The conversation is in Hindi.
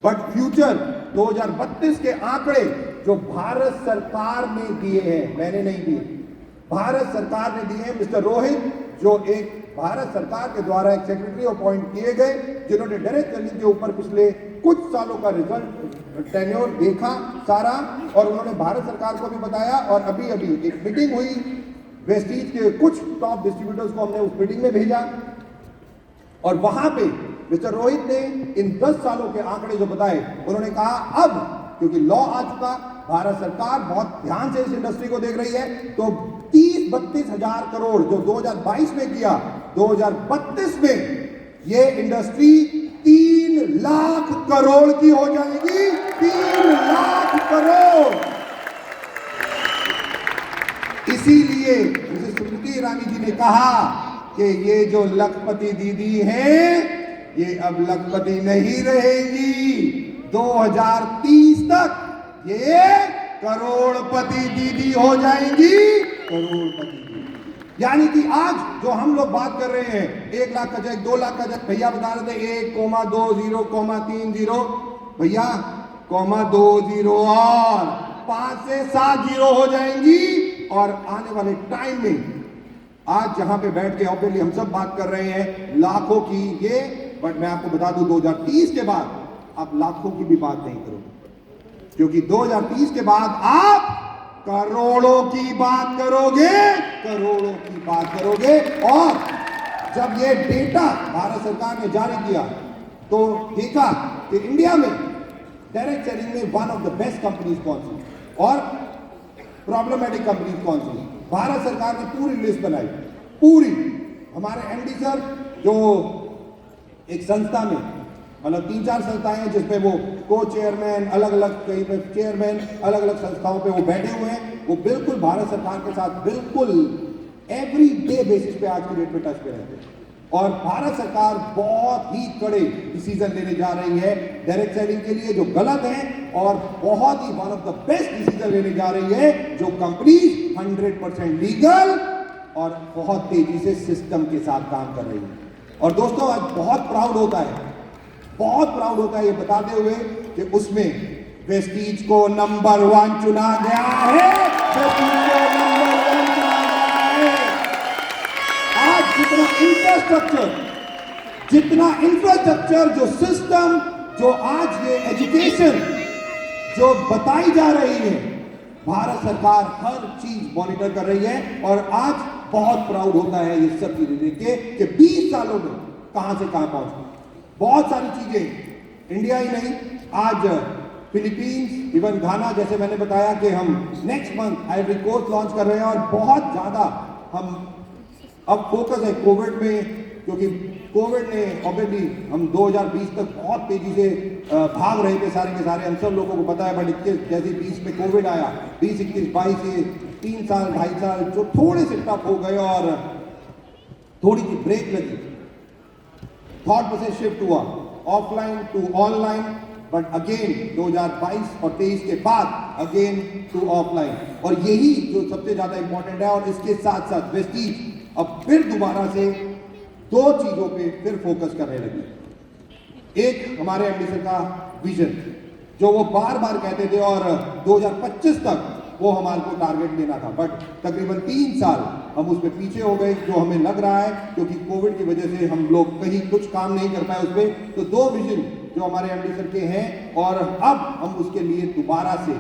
बट फ्यूचर 2032 के आंकड़े जो भारत सरकार ने दिए हैं, मैंने नहीं दिए, भारत सरकार ने दिए हैं। मिस्टर रोहित जो एक भारत सरकार के द्वारा एक सेक्रेटरी अपॉइंट किए गए, जिन्होंने डायरेक्ट सेलिंग के ऊपर पिछले कुछ सालों का रिजल्ट टेन्योर देखा सारा, और उन्होंने भारत सरकार को भी बताया। और अभी अभी एक मीटिंग हुई, वेस्टीज के कुछ टॉप डिस्ट्रीब्यूटर्स को हमने उस मीटिंग में भेजा, और वहां पे मिस्टर रोहित ने इन 10 सालों के आंकड़े जो बताए, उन्होंने कहा अब क्योंकि लॉ आ चुका, भारत सरकार बहुत ध्यान से इस इंडस्ट्री को देख रही है, तो 30-32 हजार करोड़ जो 2022 में किया, 2032 में ये इंडस्ट्री 3 लाख करोड़ की हो जाएगी। 3 लाख करोड़। इसीलिए स्मृति ईरानी जी ने कहा कि ये जो लखपति दीदी हैं, ये अब लखपति नहीं रहेगी। 2030 तक ये करोड़पति दीदी हो जाएंगी। करोड़पति दीदी, यानी कि आज जो हम लोग बात कर रहे हैं 1 लाख का चेक, 2 लाख का चेक, भैया बता रहे थे 1,20,30 भैया, 2 और 5 से 7 जीरो हो जाएंगी। और आने वाले टाइम में आज जहां पे बैठ के ऑब्वियसली हम सब बात कर रहे हैं लाखों की ये, बट मैं आपको बता दूं 2030 के बाद आप लाखों की भी बात नहीं करोगे, क्योंकि 2030 के बाद आप करोड़ों की बात करोगे। करोड़ों की बात करोगे। और जब ये डेटा भारत सरकार ने जारी किया तो देखा कि इंडिया में डायरेक्ट सेलिंग में one of the best companies कौन सी और प्रॉब्लमेटिक कंपनीज कौन सी। भारत सरकार ने पूरी लिस्ट बनाई, पूरी। हमारे एमडी सर जो एक संस्था में, मतलब 3-4 संस्थाएं हैं जिसमें वो को चेयरमैन, अलग अलग कई चेयरमैन अलग अलग संस्थाओं पे वो बैठे हुए हैं, वो बिल्कुल भारत सरकार के साथ बिल्कुल एवरी डे बेसिस पे आज की डेट में टच पे रहते हैं। और भारत सरकार बहुत ही कड़े डिसीजन लेने जा रही है डायरेक्ट सेलिंग के लिए जो गलत है, और बहुत ही one of the best decision लेने जा रही है जो कंपनी 100% लीगल और बहुत तेजी से सिस्टम के साथ काम कर रही है। और दोस्तों आज बहुत प्राउड होता है, बहुत प्राउड होता है ये बताते हुए कि उसमें वेस्टीज को नंबर 1 चुना गया है। वेस्टीज को नंबर 1 चुना गया है। आज जितना इंफ्रास्ट्रक्चर जो सिस्टम, जो आज ये एजुकेशन जो बताई जा रही है, भारत सरकार हर चीज मॉनिटर कर रही है। और आज बहुत प्राउड होता है ये सब चीजें देख के कि 20 सालों में कहां से कहां पहुंचे। बहुत सारी चीजें इंडिया ही नहीं, आज फिलीपींस, इवन घाना, जैसे मैंने बताया कि हम next month Ivory Coast launch कर रहे हैं। और बहुत ज्यादा हम अब फोकस है कोविड में, क्योंकि कोविड ने ऑब्वियसली हम 2020 तक बहुत तेजी से भाग रहे थे सारे के सारे, हम सब लोगों को पता है। बट 21 जैसे 20 में कोविड आया, 20, 21, 22 से 3 साल 2.5 साल जो थोड़े से टफ हो गए और थोड़ी सी ब्रेक लगी, थॉट प्रोसेस शिफ्ट हुआ offline to online, but again 2022 और 23 के बाद अगेन टू ऑफलाइन। और यही जो सबसे ज्यादा इंपॉर्टेंट है। और इसके साथ साथ वेस्टीज अब फिर दोबारा से 2 चीजों पे फिर फोकस करने लगी। एक हमारे एमडी सर का विजन जो वो बार बार कहते थे, और 2025 तक वो हमारे को टारगेट लेना था, बट तकरीबन 3 साल हम उस पर पीछे हो गए, जो हमें लग रहा है क्योंकि कोविड की वजह से हम लोग कहीं कुछ काम नहीं कर पाए उस पर। तो 2 विजन जो हमारे एमडी सर के हैं, और अब हम उसके लिए दोबारा से